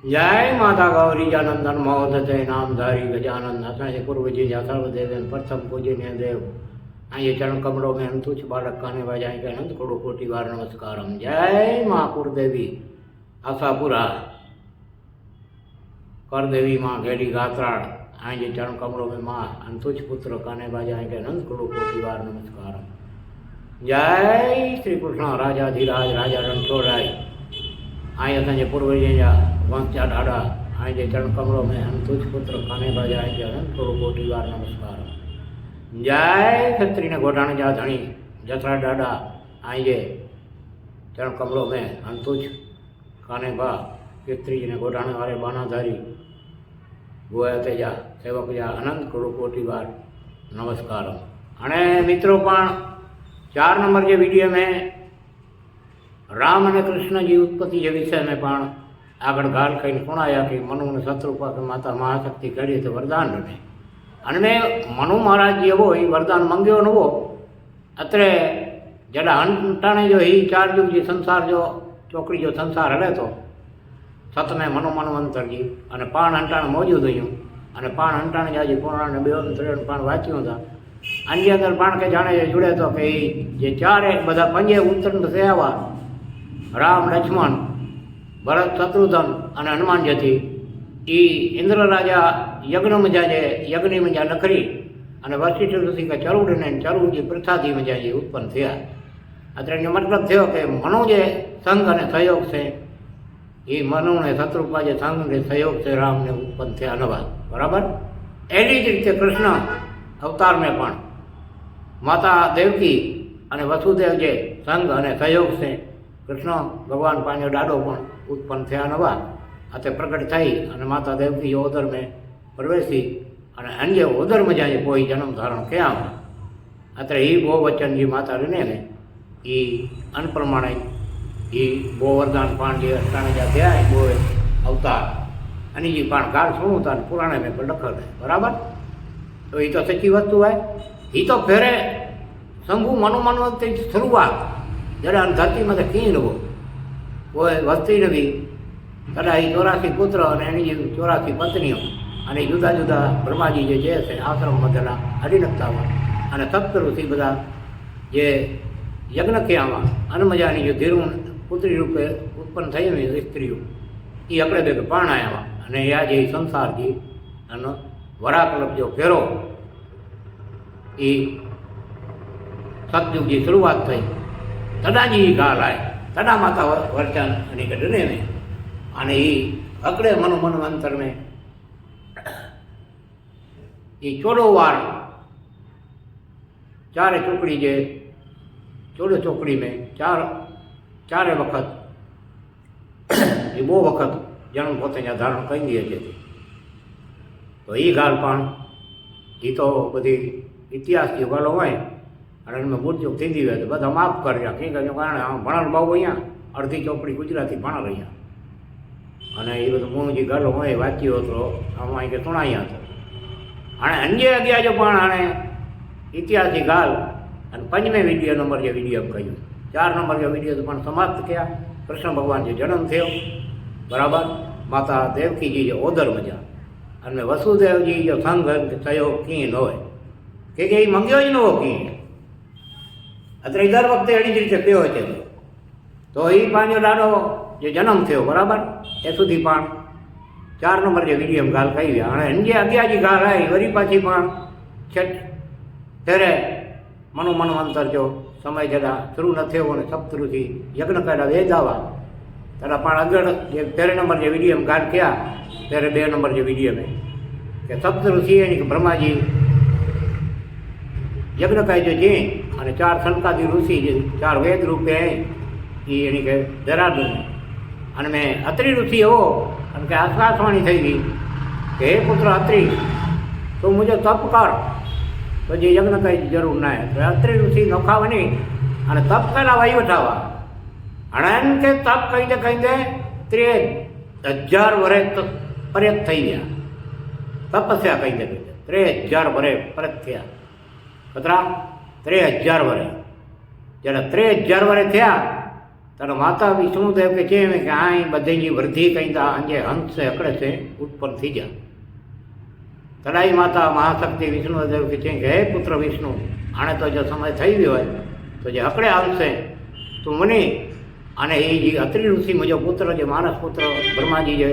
जय माता गौरी जानंदन महोदय नामधारी गजानंद असांजे पूर्वजी जा सर्वदेव प्रथम पूजनीय देव आइए चरण कमलों में हम तुझ बालक काने बजाए के अनंत करोड़ कोटि बार नमस्कारम। जय माँ कुरदेवी आशापुरा कर देवी माँ घेड़ी गात्राड़ आइए चरण कमलों में माँ अंतुच पुत्र काने बजाए के अनंत करोड़ कोटि बार नमस्कारम। जय श्री कृष्ण राजाधिराज राजा रणछोड़राय आई असांजे पूर्वजी जा वंशजा ॾाढा आई जे चरण कमलों में हम तुझ पुत्र काने बजाए के अनंत करोड़ कोटि बार नमस्कार। जय क्षत्रिय ने घोटाने जा धणी जसरा ॾाढा आई जे चरण कमलों में हम तुझ काने बा क्षत्रिय ने घोटाने वाले बानाधारी गोया तेजा सेवक जा अनंत करोड़ कोटि बार नमस्कार। अने मित्रों पण 4 नंबर के वीडियो में राम और कृष्ण जी उत्पत्ति के विषय में पण आगळ गाल कहीं सुनाया कि मनु ने शत्रुपा के माता महाशक्ति करी तो वरदान ने अने मनु महाराज जी वो ही वरदान मंग्यो न वो अत्रे जड़ा हंटाणे जो ही 4 युग जी संसार जो चोकड़ी जो संसार हले तो सत में मनु मनवंतर जी अने पाण हंटाणे मौजूद हुयूं अने पाण हंटाणे जा जी पुराण ने बेवन त्रेण पाण वांच्यूं था आनी अंदर पाण के जाने जुड़े तो कि जे 4 बधा 5 उतरण थया हुआ राम लक्ष्मण भरत शत्रुघ्न और हनुमान जी थी ई इंद्र राजा यज्ञ में जाए यज्ञ में जा नखरी और वशिष्ठ ऋषि का चरूड ने चरूड की प्रथा थी में जाए उत्पन्न थे अत्र मतलब थो कि मनु के संग और सहयोग से ये मनु ने शत्रुपा के संग के सहयोग से राम ने उत्पन्न थे नवा बराबर। एनी ज रीते कृष्ण अवतार में पण माता देवकी और वसुदेव के संग और सहयोग से कृष्ण भगवान पांचो डाडो पण उत्पन्न थे नवा अते प्रकट थी और माता देवकी ओदर में प्रवेशी और अन्य ओदर में जाए कोई जन्म धारण किया अत्र ही बहुवचन जी माता ऋणे ने ये अनप्रमाणे ये बहुवरदान पाण जी अष्टाणे जा थया बो अवतार अने जी पाण गाल सुणुता पुराणे में पण लखल है बराबर। तो ये तो सच्ची वस्तु है ये तो फेरे शंभु मनु मनवंती शुरुआत जरा धरती में कीन वो वस्ती ने भी तदा ही 84 पुत्र और 84 पत्नियों और जुदा जुदा ब्रह्माजी जे से आश्रम बदला हरिनकता और सप्त ऋषि बदा जे यज्ञ किया अनमजानी जो धीरू पुत्री रूपे उत्पन्न थी हुई स्त्रीओ ये अकड़े भेग पाण आया हुआ या जे संसार की वराकल्प जो फेरो ये सतयुग की शुरुआत थी तदा जी गाल आए तदा माता वरचन अने ॾिने में अने ही अकड़े मनु मनवंतर में ये 14 वार 4 चोकड़ी जे 14 चोकड़ी में 4 वक्त ये बो वक्त जन्म पोते जा धारण कई अचे थी। तो ये गाल पण ये तो बधी इतिहास की गालो है और इनमें मृत्यु थी हुई तो बधा माफ कर कहीं कारण भणल बहु अँ अर्धी चोपड़ी गुजराती भण रही अने ये बधु मुँह जी गलो हुए वाँच्यो तो अमां के सुनाई तो हाँ अंजे अग्या जो पण हाँ इतिहास की गाल 5वें वीडियो नंबर जो वीडियो क्यों 4 नंबर जो वीडियो तो समाप्त किया कृष्ण भगवान जो जन्म थे बराबर माता देवकी जी जो ओदर मजा अने वसुदेव जी जो संग सहयोग कीअं न होए के मंगियो ही न हो कीअं अत्र दर वक्त अड़ी रीते पियो अचे तो ही पांचो डाडो जो जन्म थो बराबर ए सुधी पाण 4 नंबर जो वीडियो में गाल कही हुई हाँ हिन अग्या जी गाल आई वरी पाछी पाण छठ तेरे मनु मनवंतर जो समय जॾा शुरू न थियो ने सप्त ऋषि यज्ञ कया वेदा हुआ तॾा पाण अगड़ जे 13 नंबर जो वीडियो में गाल किया तेरे 2 नंबर जो वीडियो में कि सप्त ऋषि यानी कि ब्रह्मा जी यज्ञ कयो जी और 4 सनकादि ऋषि 4 वेद रूपे ये यानी कि देहरादून अन में अत्रि ऋषि हो अन के आकाशवाणी थी गई कि हे पुत्र अत्रि तो मुझे तप कर तो जे यज्ञ कई जरूर ना है तो अत्रि ऋषि नौखा वनी अने तप कला वही वठावा अण के तप कईदे 3000 वर्ष पर्यत थी गया तपस्या कईदे 3000 वर्ष पर्यत थया कतरा 3000 वर्ष जरा 3000 वर्ष थया ત્યારે માતા વિષ્ણુદેવ કે છે કે આ બધીની વૃદ્ધિ કઈ આજે હંસ છે અકડે છે ઉત્પન્ન થઈ જાય. તરાઈ માતા મહાશક્તિ વિષ્ણુદેવ કે છે કે હે પુત્ર વિષ્ણુ, આને તો જો સમય થઈ ગયો હોય તો જે અકડે હંસે તું મને અને એ જે અત્રિ ઋષિ મુજો પુત્ર જે માનસ પુત્ર બ્રહ્માજી જે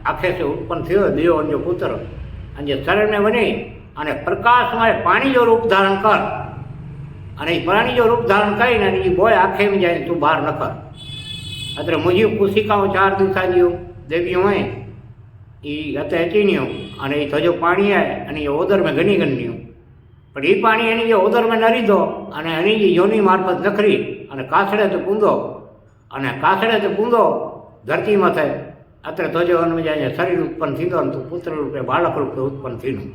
આખે છે ઉત્પન્ન થયો દેવો જો પુત્ર અને જે શરીરને બની અને પ્રકાશમાં પાણી જો રૂપ ધારણ કર અને એ પાણી જો રૂપ ધારણ કરીને એ બોય આંખે જાય તું બહાર ન કર. અત્યારે મુજી કુશિકાઓ 4 દિવસાજીઓ દેવીઓ હોય એ હતે અચીન્યો અને એ થજો પાણી આવે અને એ ઓદરમાં ઘણી ગણ્યું પણ એ પાણી એની જે ઓદરમાં ન રીધો અને એની જે યોની મારફત નખરી અને કાસડે તો પૂંદો અને કાસડે તો પૂંદો ધરતી માથે અત્યારે થજો જાય શરીર ઉત્પન્ન થીધો ને તું પુત્ર રૂપે બાળક રૂપે ઉત્પન્ન થયું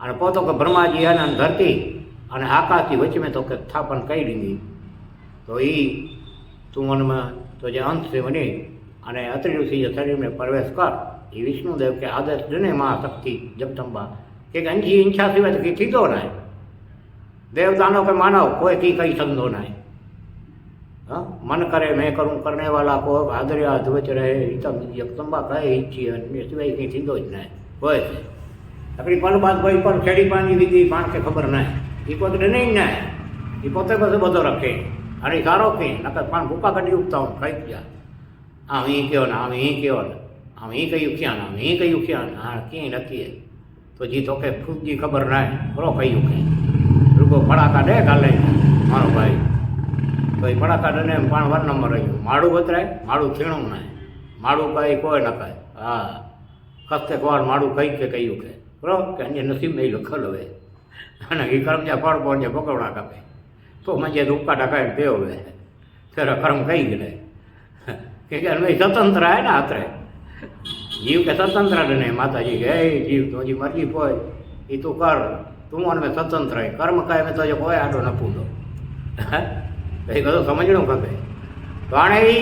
અને પોતો કે બ્રહ્માજી અને ધરતી અને આકાશથી વચ્ચે તો કે સ્થાપન કરી દીધી. તો એ તું મનમાં તો જે અંત છે મને અને અત્રિ ઋષિ જે શરીરને પ્રવેશ કર એ વિષ્ણુદેવ કે આદેશ જને મહાશક્તિ જગદંબા કે અંજી ઈચ્છા સિવાય તો કંઈ થીધો ના દેવતાનો કે માનવ કોઈ કી કઈ સંદો ના હા મન કરે મેં કરું કરને વાલા કો આદર્યા અધ્વચ રહે એ તો જગદંબા કહે ઈચ્છી અને સિવાય કંઈ થીધો જ ના હોય છે. આપણી પલબાદ ભાઈ પણ ખેડી પાણી વિધિ પણ કે ખબર ના એ પોતે નહીં ના એ પોતે પાસે બધો રાખે અને સારો કે નકર પણ ભૂકા કાઢી ઉગતા હોય ખાઈ ગયા આમ એ કહો ને આમ એ કહો ને આમ એ કયું ક્યાં ને આમ એ કયું ક્યાં ને હા ક્યાંય નથી તો જી તો કે ખુદજી ખબર ના બરો કયું કે રૂગો ફડાકા દે કાલે મારો ભાઈ તો એ ફડાકા દે પણ 1 નંબર રહ્યું માળું બતરાય માળું થીણું ના માળું કઈ કોઈ ન કહે હા કસ્તે કોર માળું કઈ કે કયું કે બરોબર કે અહીંયા નસીબ મેં લખેલો હોય અને એ કર્મજા ફળ પહોંચે પકવડા કાપે તો મજે રૂપકા ઢકાઈને પેવો હોય ત્યારે કર્મ કઈ ગયેલે કે ભાઈ સ્વતંત્ર આવે ને આત્રે જીવ કે સ્વતંત્ર ને માતાજી કે હે જીવ તો હજી મરજી હોય એ તું કર તું મને સ્વતંત્ર હોય કર્મ કાંઈ મેં તો જે કોઈ આડો ન પૂંદો એ બધું સમજણું ખપે. તો આણે એ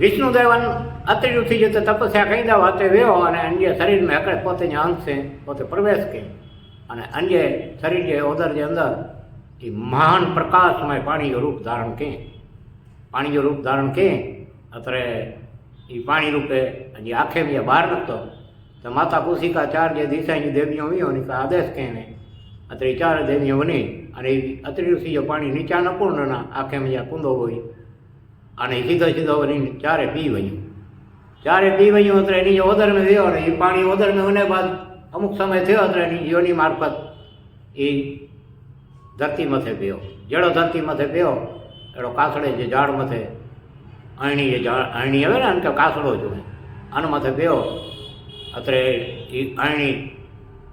વિષ્ણુદેવન અત્રિ ઋષિ જે તપસ્યા કહી દો હાથે વ્યો અને અન્ય શરીરમાં હકડે પોતે અંશ છે પોતે પ્રવેશ કે અને અન્ય શરીર જે ઓદર જે અંદર એ મહાન પ્રકાશમય પાણીનું રૂપ ધારણ કે પાણીનું રૂપ ધારણ કે અત્યારે એ પાણી રૂપે હજી આંખે મેં બહાર નખતો તો માતા કુશિકા 4 જે દિશાની દેવીઓ વ્યો ને આદેશ કહે ને અત્યારે 4 દેવીઓ બની અને અત્રિ ઋષિ જો પાણી નીચા ન પૂર્ણના આંખે મેં કુંદો હોય અને સીધો સીધો વળીને 4 પી વયું 4 પી વયું એટલે એની જે ઓદરમાં વ્યો ને એ પાણી ઓદરમાં વને બાદ અમુક સમય થયો એટલે એની યોની મારફત એ ધરતી મથે પીયો જેડો ધરતી મથે પીયો એડો કાસડે જે ઝાડ મથે અણી જે અણી આવે ને કે કાસડો જોવે આનો મથે પીયો અત્રે એ અણી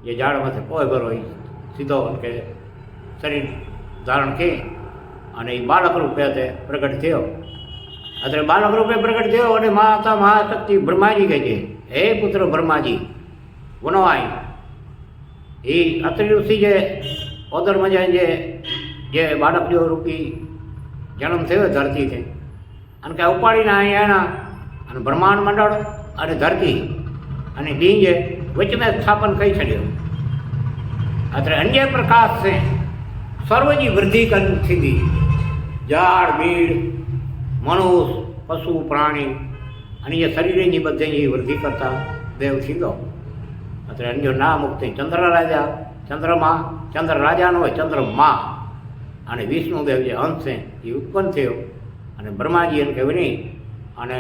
જે ઝાડ મથે પોય ભરો એ સીધો કે શરીર ધારણ કે અને એ બાળક રૂપે તે પ્રગટ થયો. અત્યારે બાળક રૂપે પ્રગટ થયો અને માતા મહાશક્તિ બ્રહ્માજી કહે છે હે પુત્ર બ્રહ્માજી વનવાય એ અત્રિ ઋષિ જે ઓદરમાં જાય જે બાળક જો રૂપી જન્મ થયો ધરતીથી અને કે ઉપાડીને અહીંયા એના અને બ્રહ્માંડ મંડળ અને ધરતી અને બીજે વચ્ચે સ્થાપન કરી છડ્યો. અત્યારે અન્ય પ્રકાશ છે સર્વજી વૃદ્ધિ થતી ઝાડ બીડ મનુષ્ય પશુ પ્રાણી અને એ શરીરની બધે એ વૃદ્ધિ કરતા દેવ થીધો. અત્યારે અન્ય ના મુક્તિ ચંદ્ર રાજા ચંદ્રમાં ચંદ્ર રાજાનો હોય ચંદ્રમા અને વિષ્ણુદેવ જે અંશ છે એ ઉત્પન્ન થયો અને બ્રહ્માજી એમ કહેવાય અને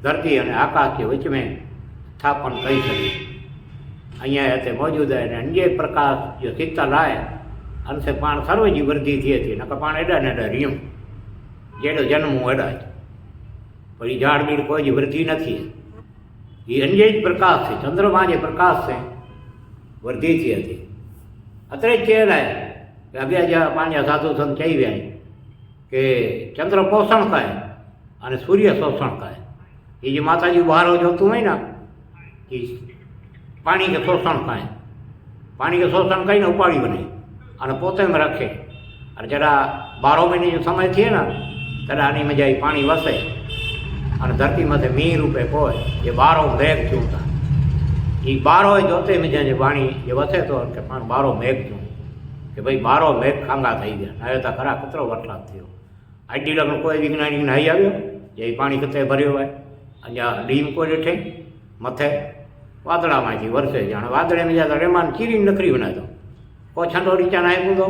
ધરતી અને આકાશ વચ્ચે મેં સ્થાપન કરી શકી અહીંયા તે મોજૂદ અને અન્ય પ્રકાશ જો સીતા લાય અંશે પાણ સર્વજી વૃદ્ધિ થઈ હતી નકર પાણ એડા ને એડા રીમ જેડો જન્મ એડા જ પણ એ ઝાડ બીડ કોઈ જ વૃદ્ધિ નથી એ અન્ય જ પ્રકાશ છે ચંદ્રમાં જે પ્રકાશ છે વૃદ્ધિ થઈ હતી. અત્યારે જ કહેલાય કે અભ્યાજા પાંજા સાધુ સંત કહી વ્યાય કે ચંદ્ર પોષણ કહે અને સૂર્ય શોષણ કહે. એ જે માતાજી બહાર જોતું હોય ને એ પાણી કે શોષણ કહે પાણી કે શોષણ કહીને ઉપાડી બને અને પોતે રાખે અને જરા 12 મહિને જો સમય થયે ને ત્યારે આની મજા એ પાણી વસે અને ધરતીમાંથી મી રૂપે હોય એ 12 મેઘ ચૂંટા એ 12 જોતે મજા જે પાણી જે વસે તો કે પણ 12 મેઘ ચૂં કે ભાઈ બારો મેઘ ખાંગા થઈ ગયા, હવે તો ખરા કચરો વરસાદ થયો. આટલી લગ્ન કોઈ વૈજ્ઞાનિક નાહી આવ્યો જે પાણી કચરે ભર્યો હોય, અહીંયા ડીમ કોઈ રેઠે મથે વાદળામાંથી વરસે જાણે વાદળે જતા રેમાન ચીરી નકરી બનાવતો, કોઈ છંડો રીચા નાહી પૂંધો.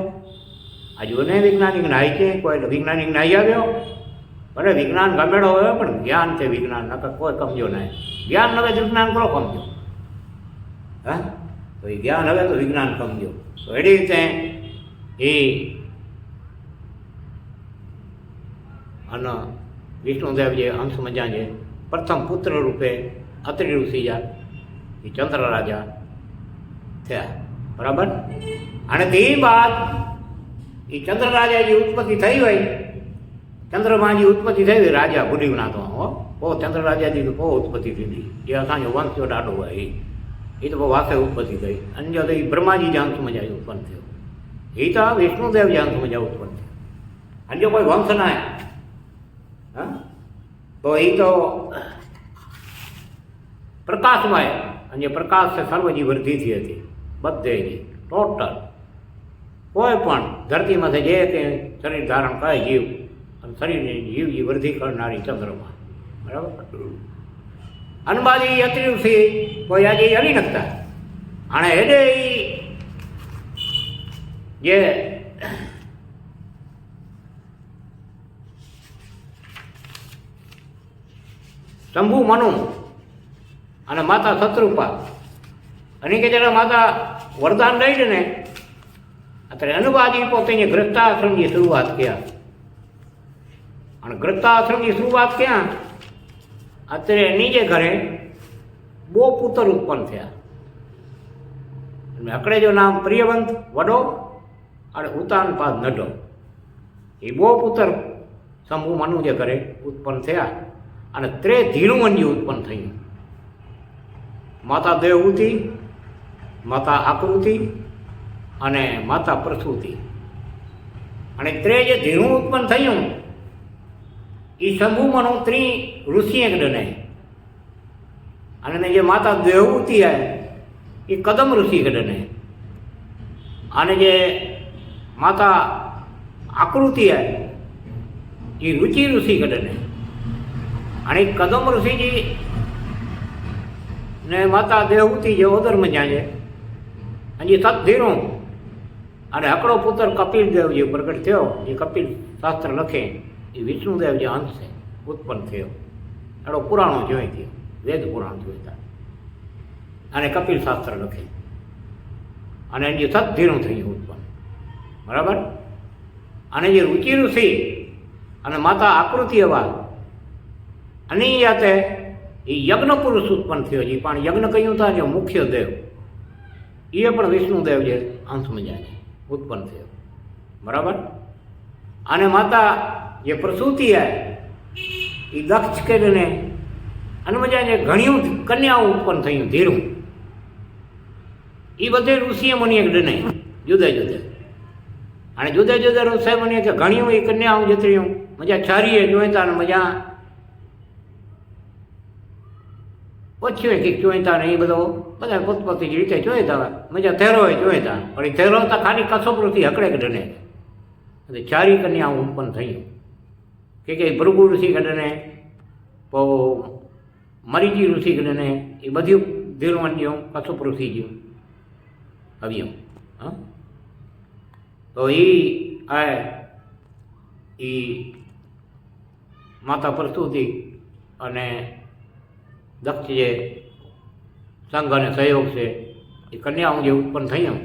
હજુ ને વૈજ્ઞાનિક નાહી છે, કોઈ વૈજ્ઞાનિક નાહી આવ્યો. ભલે વિજ્ઞાન ગમેડો હોય પણ જ્ઞાન છે વિજ્ઞાન, નકર કોઈ કમજો નહીં. જ્ઞાન હવે વિજ્ઞાન કરો કમજો, હા તો એ જ્ઞાન હવે તો વિજ્ઞાન કમજો. તો એવી રીતે એ અને વિષ્ણુદેવ જે અંશ મજા છે પ્રથમ પુત્ર રૂપે અત્રિ ઋષિ જા એ ચંદ્ર રાજા થયા, બરાબર. અને તે બાદ એ ચંદ્ર રાજા જે ઉત્પત્તિ થઈ હોય, ચંદ્રમાં જે ઉત્પત્તિ થઈ હોય રાજા ભૂરીના તો બહુ ચંદ્ર રાજાજી તો બહુ ઉત્પત્તિ થઈ, એ અસાંજો વંશ ડાઢો હોય એ તો બહુ વાસે ઉત્પત્તિ થઈ. અને તો એ બ્રહ્માજી જે અંશ મજા ઉત્પન્ન થયો, એ તો વિષ્ણુદેવ જે અંશ મજા ઉત્પન્ન થયો. અને જો કોઈ વંશ ના હા તો એ તો પ્રકાશમય, અને જે પ્રકાશ છે સર્વજી વૃદ્ધિથી હતી બધેની ટોટલ. કોઈ પણ ધરતીમાંથી જે કે શરીર ધારણ કરે જીવ, અને શરીરની જીવજી વૃદ્ધિ કરનારી ચંદ્રમાં, બરાબર. અનબાજી અત્રિ ઋષિ કોઈ આજે હરી નખતા. અને એને જે શંભુ મનુ અને માતા શત્રુપા, અને કે જ્યારે માતા વરદાન લઈને ને અત્યારે અનુવાદી પોતે ગ્રસ્તાશ્રમની શરૂઆત ક્યાં, અને ગ્રસ્તાશ્રમની શરૂઆત ક્યાં અત્યારે એની જે ઘરે બહુ પુત્ર ઉત્પન્ન થયા. અકડે જો નામ પ્રિયવંત વડો અને ઉતાનપાદ નડો, એ બહુ પુત્ર શંભુ મનુ જે ઘરે ઉત્પન્ન થયા. અને ધીરુમંજી ઉત્પન્ન થયું, માતા દેવહૂતિ, માતા આકૃતિ અને માતા પ્રસૂતિ. અને જે ધીરું ઉત્પન્ન થયું એ શંભુ મનુ ઋષિ એક ડને, અને જે માતા દેવહૂતિ હે એ કદમ ઋષિ કડને, અને જે માતા આકૃતિ હે એ રુચિ ઋષિ કડને. અને કદમ ઋષિજી ને માતા દેવહૂતિ જે ઓદરમાં છે, અને એ સતધીરું અને હકડો પુત્ર કપિલ દેવ જે પ્રગટ થયો, એ કપિલ શાસ્ત્ર લખે એ વિષ્ણુદેવ જે અંશ છે ઉત્પન્ન થયો. એનો પુરાણો જોઈ થયો, વેદ પુરાણ જોઈતા, અને કપિલ શાસ્ત્ર લખે, અને જે સતધીરું થયું ઉત્પન્ન, બરાબર. અને જે રુચિ ઋષિ અને માતા આકૃતિ એવા, અને યાતે એ યજ્ઞ પુરુષ ઉત્પન્ન થયો છે. પણ યજ્ઞ કહ્યું હતા જે મુખ્ય દેવ એ પણ વિષ્ણુદેવ જે અંશમાં જાય ઉત્પન્ન થયો, બરાબર. અને માતા જે પ્રસૂતિ હે એ દક્ષ કરીને અને મજા જે ઘણી કન્યાઓ ઉત્પન્ન થયું ધીરું. એ બધે ઋષિએ મને એક ડને જુદા જુદા, અને જુદા જુદા ઋષિએ મને કે ઘણી એ કન્યાઓ જતી મજા છારીએ જોઈતા, અને મજા ઓછી હોય કંઈક જોઈતા ને એ બધો બધા પોતપોતી રીતે જોઈતા, મજા થેરો જોઈતા. પણ એ થેરો તો ખાલી કસોપૃથી હકડે કઢને ચારી કન્યાઓ ઉત્પન્ન થયું. કે ભૃગુ ઋષિ કઢને, તો મરીજી ઋષિ કઢને, એ બધી ધીરવંજીઓ કસોપ ઋષિજીઓ આવ્યું. હા તો એ માતા પ્રસૂતિ અને દક્ષ જે સંઘ અને સહયોગ છે એ કન્યાઓ જે ઉત્પન્ન થયું,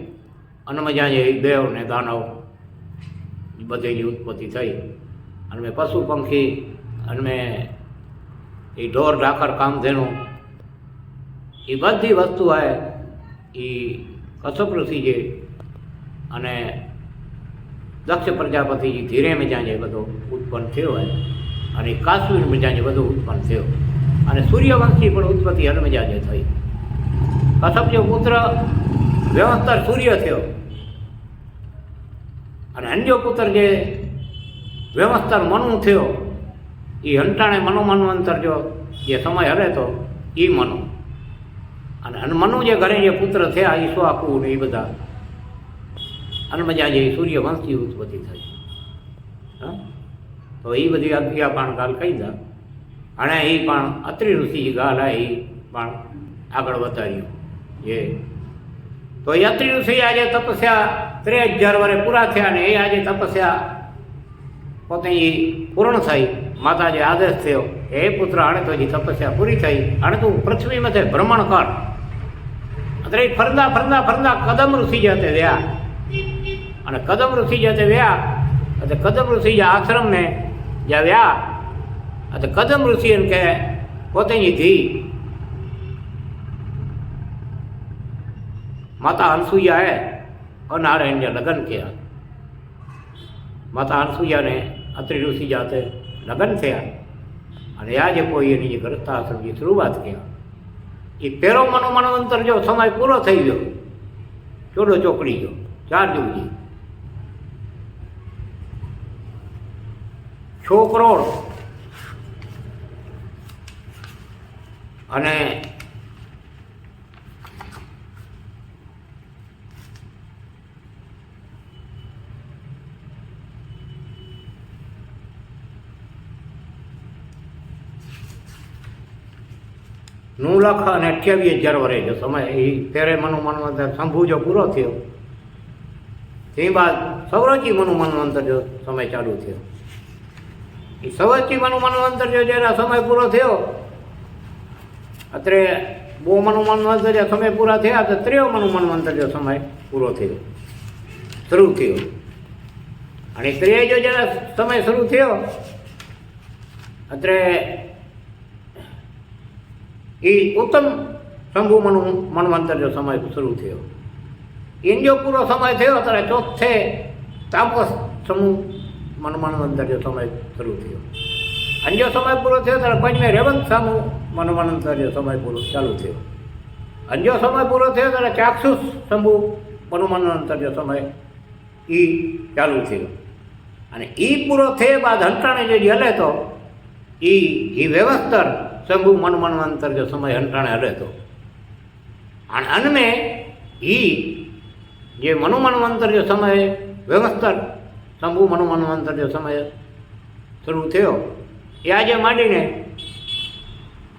અને મજા જે દેવ ને દાનવ એ બધેની ઉત્પત્તિ થઈ. અને મેં પશુ પંખી અને મેં એ ઢોર ઢાકર કામધેનુ એ બધી વસ્તુ આવે એ કશ્યપ ઋષિ જે અને દક્ષ પ્રજાપતિજી ધીરે મજા જે બધો ઉત્પન્ન થયો હોય, અને કાશ્મીર મજા જે બધું ઉત્પન્ન થયો. અને સૂર્યવંશી પણ ઉત્પત્તિ હનુમજા જે થઈ. કશ્યપ જે પુત્ર વ્યવસ્થર સૂર્ય થયો, અને અન્ય પુત્ર જે વ્યવસ્થર મનુ થયો, એ હંટાણે મનોમન્વંતર જો જે સમય હરે તો એ મનુ. અને મનુ જે ઘરે જે પુત્ર થયા એ સ્વાકુ ને એ બધા. અને મજા જેવી સૂર્યવંશી ઉત્પત્તિ થઈ. હા, તો એ બધી આજ્ઞા પણ કાલ કહી દા. અને એ પણ અત્રિ ઋષિ ગાલ એ પણ આગળ વધાર્યું. એ તો એ અત્રિ ઋષિ આજે તપસ્યા 13,000 વર્ષ પૂરા થયા ને એ આજે તપસ્યા પોતે એ પૂર્ણ થઈ. માતાજી આદેશ થયો એ પુત્ર આણે તો હજી તપસ્યા પૂરી થઈ, આણે તું પૃથ્વી મથે ભ્રમણ કર. અત્યારે ફરતા ફરતા ફરતા કદમ ઋષિ જતે વ્યા, અને કદમ ઋષિ જતે વ્યા એટલે કદમ ઋષિ જે આશ્રમને જ્યાં વ્યા એટલે કદમ ઋષિ એમ કે પોતેની ધી માતા અનસુયાએ અનારાયણ લગ્ન કર્યા. માતા અનસુયાને અત્રિ ઋષિ જાતે લગ્ન થયા અને આજે કોઈ એની જે ગ્રસ્તાશ્રમની શરૂઆત કર્યા. એ પેરો મનોમનવંતર જો સમય પૂરો થઈ ગયો, ચોડો ચોકડી ગયો 4 યુગજી 6 કરોડ અને નું લખ અને 28,000 વર્ષ જો સમય એ તેરે મનોમનવંતર શંભુ જો પૂરો થયો તે બાદ સૌરચી મનોમનવંતર જો સમય ચાલુ થયો. એ સૌરચી મનોમનવંતર જો જેના સમય પૂરો થયો અત્રે બહુ મનોમનવંતર જે સમય પૂરા થયા તો 3 મનોમનવંતર જો સમય પૂરો થયો શરૂ થયો. અને 3 જો જેના સમય શરૂ થયો અત્રે એ ઉત્તમ શંભુ મનવંતર જો સમય શરૂ થયો. એનો જો પૂરો સમય થયો ત્યારે 4થે તાપસ સમૂહ મનવંતર જો સમય શરૂ થયો. અને જો સમય પૂરો થયો ત્યારે 5મે રેવંત સમૂહ મનવંતર જો સમય પૂરો ચાલુ થયો. અને જો સમય પૂરો થયો ત્યારે ચાક્ષુષ શંભુ મનવંતર જો સમય એ ચાલુ થયો. અને એ પૂરો થયા બાદ હંટાણે જે હલે તો એ વ્યવસ્થર શંભુ મનવંતર જો સમય હંટાણે હલે તો. અને અનમે એ જે મનોમનવંતર જો સમય વ્યવસ્થર શંભુ મનોમનવંતર જો સમય શરૂ થયો એ આજે માંડીને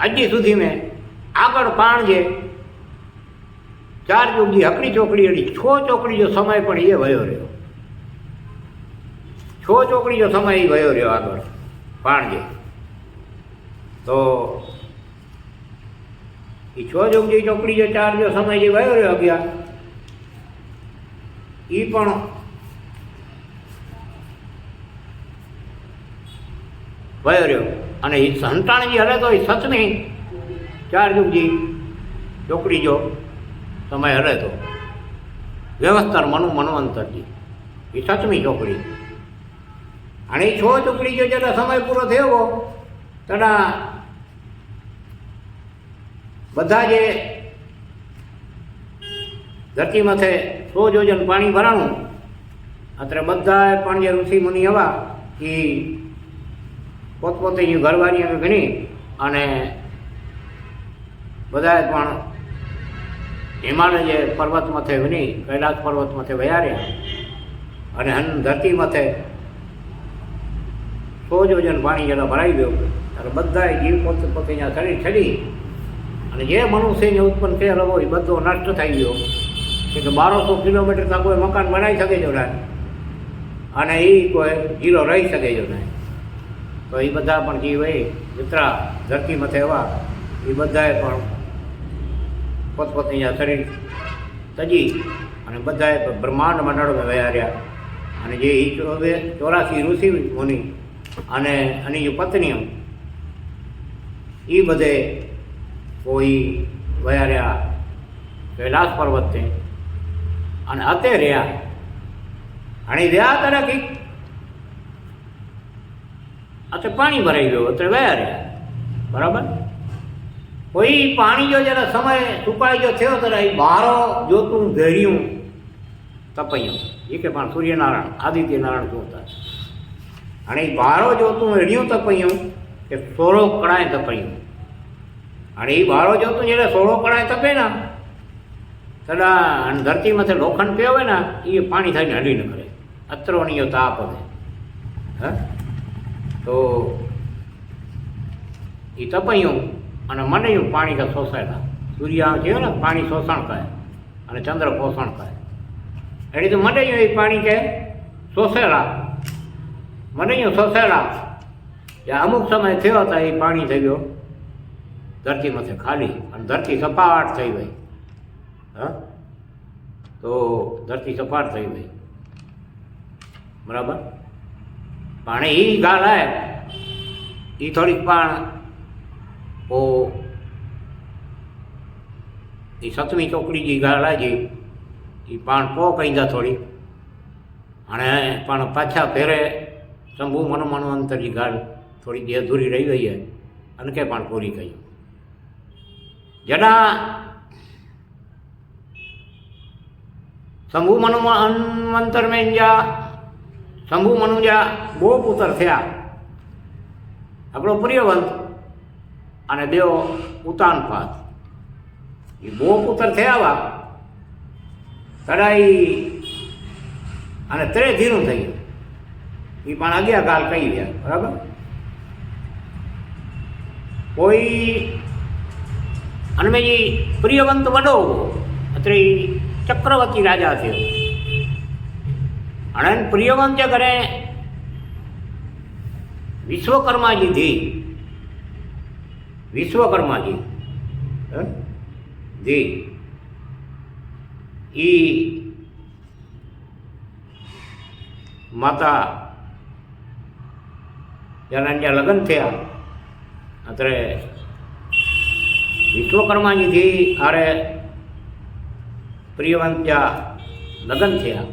હજી સુધી મેં આગળ પાણ જે 4 યુગની હકડી ચોકડી એડી 6 ચોકડી જો સમય પણ એ વયો રહ્યો. 6 ચોકડી જો સમય એ વયો રહ્યો આગળ પાણ જે. તો એ 6 યુગની ચોકડી જો 4 જો સમય જે વયો રહ્યો ગયા એ પણ વયો રહ્યો. અને એ સંતાણજી હલે તો એ 7મી 4 યુગજી ચોકડી જો સમય હલે તો વ્યવસ્થર મનવંતરજી એ 7મી ચોકડી. અને એ 6 ચોકડી જો જેટલા સમય પૂરો થયો તેના બધા જે ધરતી માથે 100 યોજન પાણી ભરાણું અત્યારે બધા પણ જે ઋષિ મુનિ હવા એ પોતપોતે ઘરવાળી ગણી અને બધાએ પણ હિમાલય જે પર્વત માથે ગણી કૈલાસ પર્વત માથે વયા અને ધરતી માથે 100 યોજન પાણી જેટલા ભરાઈ ગયો ત્યારે બધાએ જીવ પોતે પોતે અહીંયા શરીર છડી અને જે મનુષ્યને ઉત્પન્ન થયેલો હોય એ બધો નષ્ટ થઈ ગયો. કે 1200 કિલોમીટર તક કોઈ મકાન બનાવી શકે જો ના, અને એ કોઈ જીરો રહી શકે જો નહીં. તો એ બધા પણ જીવ એ મિત્રા ધરતી મથે એવા એ બધાએ પણ પોતપોતે અહીંયા શરીર તજી અને બધાએ બ્રહ્માંડ મંડળમાં વયા રહ્યા. અને જે 84 ઋષિ મુનિ અને એની જે પત્નીઓ એ બધે કોઈ વયા રહ્યા કૈલાસ પર્વતે અને અતે રહ્યા. અને રહ્યા ત્યારે કંઈક અત્યારે પાણી ભરાઈ ગયું અત્યારે વયા રહ્યા બરાબર. કોઈ પાણી જો જ્યારે સમય સુકાઈ ગયો થયો ત્યારે એ બારો જોતું ધૈર્યું તપૈયું એ કે પણ સૂર્યનારાયણ આદિત્ય નારાયણ શું થાય. અને એ બારો જોતું એડિયું તપૈયું કે 16 કણાએ તપૈયું. અને એ બારો જોતું જ્યારે 16 કણાએ તપે ને સદા અને ધરતીમાંથી લોખંડ પીવે ને એ પાણી થઈને હલી ન કરે, અત્રોની તાપ હવે. હા, તો એ તપૈયું અને મનૈયું પાણી કે શોષાયેલા. સૂર્ય છે ને પાણી શોષણ કરે અને ચંદ્ર પોષણ કરે. એટલે તો મનૈયું એ પાણી કે શોષેલા, મનૈયું શોષેલા. જે અમુક સમય થયો હતા એ પાણી થઈ ગયો ધરતીમાંથી ખાલી અને ધરતી સપાટ થઈ ગઈ. હા, તો ધરતી સપાટ થઈ ગઈ, બરાબર. પણ એ ગાળ આવે એ થોડીક પણ ઓ એ સતમી ચોકડી જે ગાળ આવી એ પણ પો કહી દા થોડી, અને પણ પાછા ફેરે શંભુ મનોમનવંતરની ગાળ થોડી જે અધૂરી રહી ગઈ છે અને કે પણ પૂરી કહ્યું. જેના શંભુ મનોમંતર મેં જા શંભુ મનુજા બહુ પુત્ર થયા, આપણો પ્રિયવંત અને દેવ ઉતાનપાત. એ બહુ પુત્ર થયા વા તરાઈ અને ત્રે ધીરું થઈ ગયું. એ પણ અગિયાર ગાલ કહી ગયા, બરાબર. કોઈ અને મેં એ પ્રિયવંત વડો અત્રે ચક્રવર્તી રાજા થયો. અને પ્રિયવંત જે કરે વિશ્વકર્માજી ધી, વિશ્વકર્માજી ધી ઈ માતા જ્યારે ત્યાં લગ્ન થયા અત્યારે વિશ્વકર્માજી ધી આરે પ્રિયવંત જ્યાં લગ્ન થયા.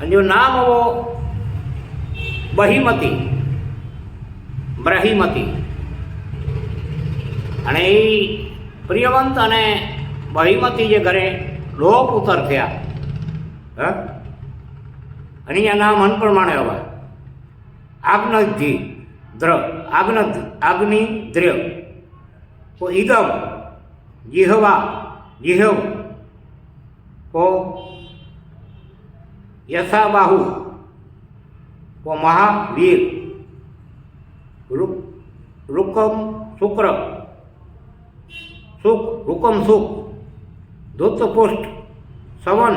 અને જો નામ આવો બહિમતી, બ્રહિમતી. અને એ પ્રિયવંત અને બહિમતી જે ઘરે લો પુત્ર થયા. હા, અને અહીંયા નામ હન પ્રમાણે હવે આગ્નધિ દ્રવ, આગ્નિ દ્રવ કો ઈદમ જીહવા જીહવ કો યશાબાહુ કો મહાવીર રૂકમ શુક્ર સુખ રૂકમ સુખ ધૂતપુષ્ટ સવન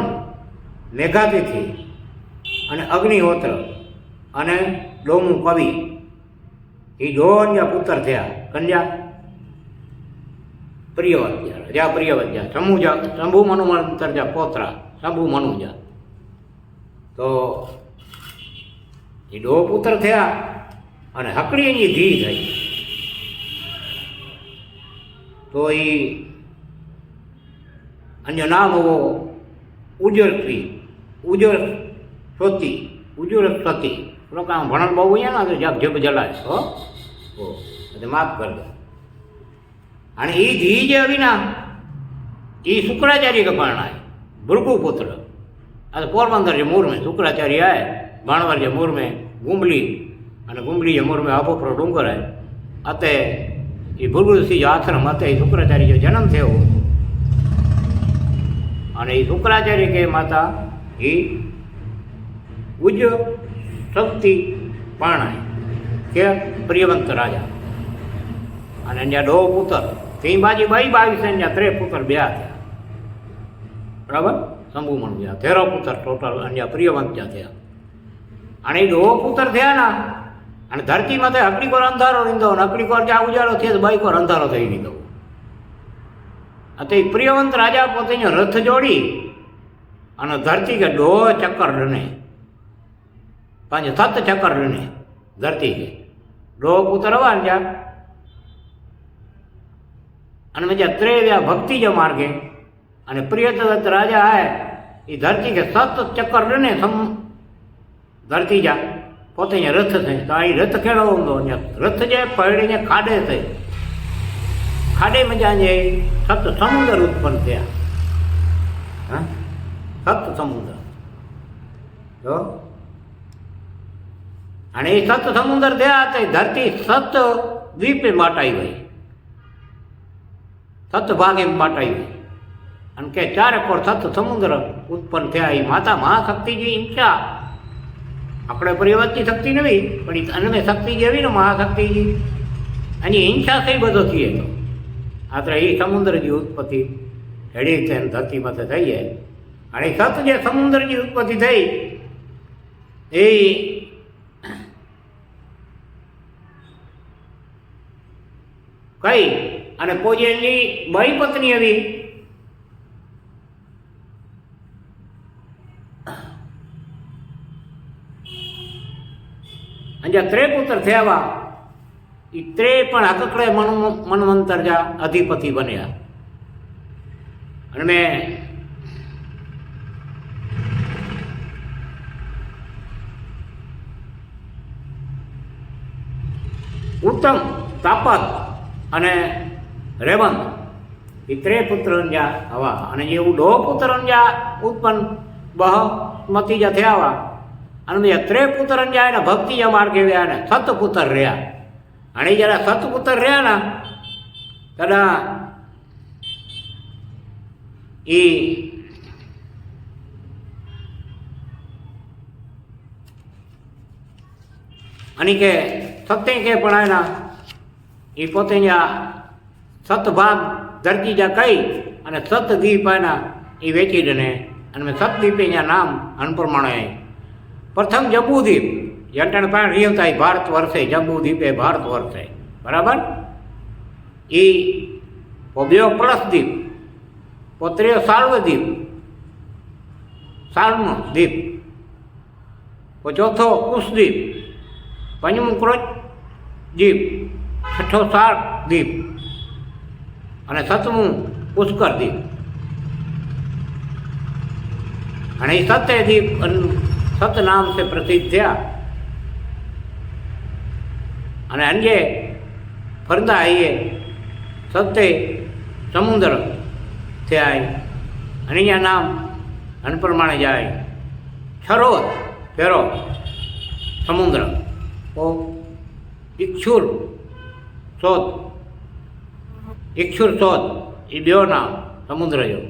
મેઘાતિથિ અને અગ્નિહોત્ર અને ડોમુ કવિ. એ જોન્યા પુત્ર થયા. કન્યા પ્રિયવંત્યા, જ્યાં પ્રિયવંત્યા શંભુ મનુમંતર જ્યાં પોતરા શંભુ મનુજા. તો એ દો પુત્ર થયા અને હકડી એની ધી થઈ. તો એ અન્ય નામ હોવો ઉજ્જરથી, ઉજ્જર સ્વતી, ઉજ્જર સ્વતી. લોકો આમ ભણન બહુ અહીંયા ને જગ જબ જલાય હો એટલે માફ કરી દો. અને એ ધી જે આવી ના એ શુક્રાચાર્ય કે પરણાય, ભૃગુ પુત્ર. આ તો પોરબંદર જે મૂર में શુક્રાચાર્ય આય, ભાણવર જે મૂર में ગુંબલી અને ગુંબલી જે મૂર में અપોપરો ડુંગર આય. અતે એ ભૃગુસિંહ આશ્રમ હતે એ શુક્રાચાર્ય જો જન્મ થયો. અને એ શુક્રાચાર્ય કે માતા એ ઉજ્જ શક્તિ પાણાય કે પ્રિયવંત રાજા. અને ત્યાં દો પુત્ર તે બાજી બાઈ 22 ત્યાં 3 પુત્ર બ્યા થયા, બરાબર. શંભુ મનુજા 13 પુત્ર ટોટલ અને પ્રિયવંત ત્યાં થયા. અને એ દો પુત્ર થયા ના અને ધરતીમાં તો અકડી કોર અંધારો રીંધો ને અકડી કોર જ્યાં ઉજાળો થયો તો બાઈ કોર અંધારો થઈ લીધો. તે પ્રિયવંત રાજા પોતે રથ જોડી અને ધરતી કે દો ચક્કર રને, પાંચ 7 ચક્કર રને ધરતી કે દો પુત્ર હવા જ્યાં. અને મેં જ્યાં ત્રેવ્યા ભક્તિ જ માર્ગે અને પ્રિયવંત રાજા આય એ ધરતી કે 7 ચક્કર રને ધરતી જા પોતે રથ થઈ. તો આ રથ ખેડવો રથ જે પડીને ખાડે થઈ, ખાડે મજા જે 7 સમુદ્ર ઉત્પન્ન થયા. હા, 7 સમુદ્ર. તો અને એ સત સમુદ્ર થયા તો ધરતી સત દ્વીપે બાટાઈ હોય, સત ભાગે બાટાઈ હોય, અને કે ચારે કોર સત સમુદ્ર ઉત્પન્ન થયા. એ માતા મહાશક્તિજી ઈચ્છા, આપણે પરિવર્તની શક્તિ નવી પણ અનમે શક્તિ જેવી ને મહાશક્તિજી એની હિંસા થઈ બધો થઈએ. તો આત્ર એ સમુદ્રની ઉત્પત્તિ હેડી છે ધરતી માથે થઈ જાય. અને સત જે સમુદ્રની ઉત્પત્તિ થઈ એ કઈ અને કોઈ એની બાઈ પત્ની આવી અને ત્રે પુત્ર થયા. એ ત્રે પણ હકકડે મનવંતર જા અધિપતિ બન્યા. અને મેં ઉત્તમ તાપત અને રેવંત એ ત્રે પુત્ર જા હવા. અને જેવું ડો પુત્ર જા ઉત્પન્ન બહમતી જા થયા. અને ત્રે પુત્ર જા એને ભક્તિ જા માર્ગે વ્યા ને સતપુત્ર રહ્યા. અને જરા સતપુત્ર રહ્યા ને તદા એ અને કે સત્ય કે પણ એના એ પોતે સત ભાગ ધરતી જા કઈ અને સત દીપ એના એ વેચી દે. અને મેં સત દીપે નામ અનપ્રમાણે પ્રથમ જંબુદ્વીપ જંટણ પણ રીવતા ભારત વર્ષે જંબુદ્વીપ એ ભારત વર્ષે બરાબર. એ બેઓ પળસદ્વીપ પોત્રીઓ સાલ્વદ્વીપ સાલ્મ દ્વીપ ચોથો કુશદ્વીપ પંચમું ક્રોચ દ્વીપ છઠ્ઠો સાર દ્વીપ અને સતમું પુષ્કર દ્વીપ. અને એ સત્ય દ્વીપ સત નામ સે પ્રસિદ્ધ થયા. અને અન્ય ફરતા આઈએ સત્ય સમુદ્ર થયા. અને અહીંયા નામ અનપ્રમાણે જાય છરો ફેરો સમુદ્ર ઓ ઇક્ષુર શોધ ઇક્ષુર શોધ એ બેઓ નામ સમુદ્ર જો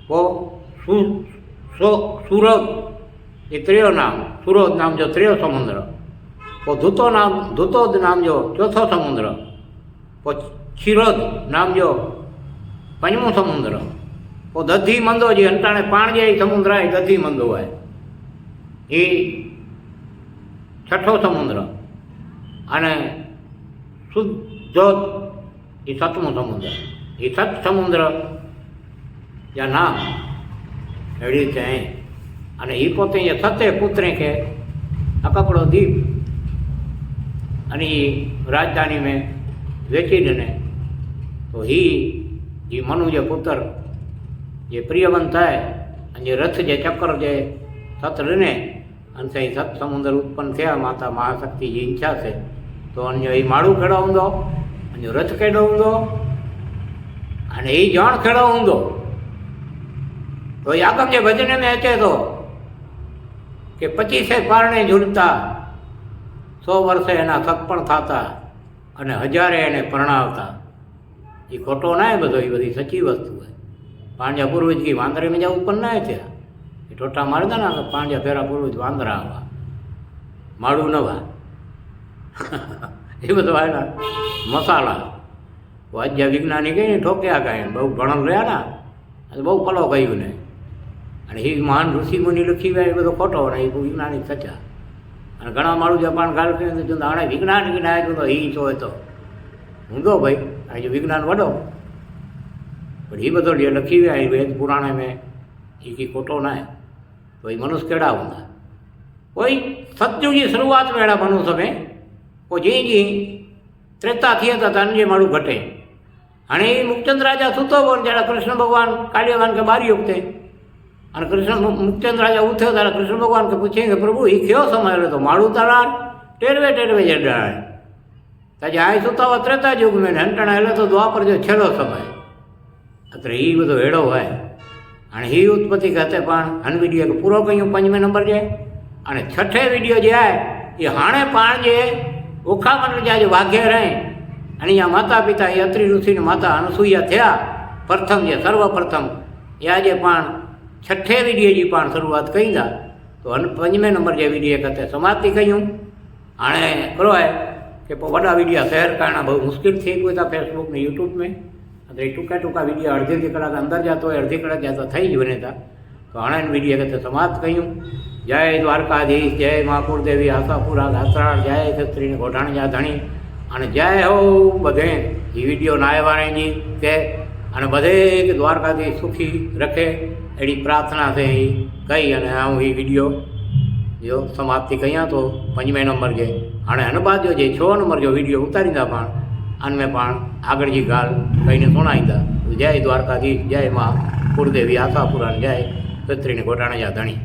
ઓ સુરત એ ત્રીજો નામ સુરત નામ જો ત્રીજો સમુદ્ર. ધૂતોદ નામ જો ચોથો સમુદ્ર. ક્ષીરોદ નામ જો પંચમો સમુદ્ર. દધી મંદો જે અંટાણે પાણ જે સમુદ્ર એ દધી મંદો હોય એ છઠ્ઠો સમુદ્ર. અને શુદ્ધોદ એ સતમો સમુદ્ર. એ સત સમુદ્ર યા નામ એવી રીતે. અને એ પોતે સતે પુત્રે કે અકકડો દીપ અને એ રાજધાની મેં વેચી દે. તો એ મનુ જે પુત્ર જે પ્રિયવંત થાય અને જે રથ જે ચક્ર જે સત રને અને સત સમુદ્ર ઉત્પન્ન થયા. માતા મહાશક્તિ જે ઈચ્છા છે તો અન્ય એ માળું ખેડો ઊંધો અને રથ ખેડો ઊંધો અને એ જણ ખેડો ઊંધો. તો એ આગમ જે ભજન મેં અચે તો કે 25 પારણે ઝૂલતા 100 વર્ષે એના સગપણ થતા અને 1000 એને પરણાવતા. એ ખોટો ના બધો, એ બધી સચ્ચી વસ્તુ હોય. પાંજા પૂર્વજ કી વાંદરે મેં જ્યાં ઉત્પન્ન ના થયા એ ટોટા મારતા ને પાંજા ફેરા પૂર્વજ વાંદરા આવા માળું નવા એ બધું આવેલા મસાલા. વાજ્યા વિજ્ઞાની કહીને ઠોક્યા કાંઈ બહુ ભણલ રહ્યા ને બહુ પલો ગયું ને. અને એ મહાન ઋષિમુનિ લખી ગયા એ બધો ખોટો ને એ વિજ્ઞાનિક સચ્ચા. અને ઘણા માળું જાપાન ગાળ કરીને જો આણે વિજ્ઞાન ના તો એ છો તો ઊંધો ભાઈ આ જો વિજ્ઞાન વડો. પણ એ બધો જે લખી ગયા એ વેદ પુરાણે મેં એ કી ખોટો ના તો એ મનુષ્ય કેળા ઊંધા. કોઈ સતયુગની શરૂઆત મેળા મનુષ્ય મેં કોઈ જી ત્રેતા થયા હતા તને જે માળું ઘટે. અને એ મુક્તચંદ રાજા સૂતો બોલ જ્યારે કૃષ્ણ ભગવાન કાળિયવાન કે બારી વખતે અને કૃષ્ણ મુક્તચંદ રાજા ઉઠ્યો ત્યારે કૃષ્ણ ભગવાન કે પૂછે કે પ્રભુ એ કયો સમય હતો માળું તારા ટેરવે જડાય તાજે આ સુતાવા ત્રેતા યુગ મેં હંટણા એટલે તો દ્વાપર જો છેલ્લો સમય અત્યારે એ બધો હેડો હોય. અને એ ઉત્પત્તિ ખાતે પણ હન વિડીયો પૂરો કહ્યું 5મે નંબર જાય. અને 6ઠે વિડીયો જે આવે એ હાણે પણ જે ઓખા મંડળ જે વાઘે રહે અને અહીંયા માતા પિતા એ અત્રિ ઋષિને માતા અનસૂયા થયા પ્રથમ જે સર્વપ્રથમ એ આજે પણ છઠ્ઠે વિડીએજી પણ શરૂઆત કરી દા તો પંજમે નંબર જે વિડીએ કરતે સમાપ્તિ કહ્યું हाणे करो है कि वॾा वीडियो शेयर करना बहुत मुश्किल थी पियो था फेसबुक में यूट्यूब में अरे टूका टूका वीडियो अर्धी कलाक अंदर जातो है अर्धी कलाक जाता थी ज वञे था तो हाणे वीडियो खे समाप्त कयूं। जय द्वारकाधीश, जय मां कुलदेवी आशापुरा गात्राळ, जय छत्री घोटाणी जा धणी अने जय हो बधे ये वीडियो नायवाणी जी के अने बधे द्वारकाधीश सुखी रखे अड़ी प्रार्थना से ही कही अने हूँ ये वीडियो जो समाप्ति कयां तो पंजमे नंबर के हाँ अनबाद जो 6 नंबर जो वीडियो उतारींदा पण अनमें पण आगळ जी गाल कहीने सुणाईंदा। जय द्वारकाधीश, जय मां कुलदेवी आशापुरा, जय छत्री घोटाणी जा धणी।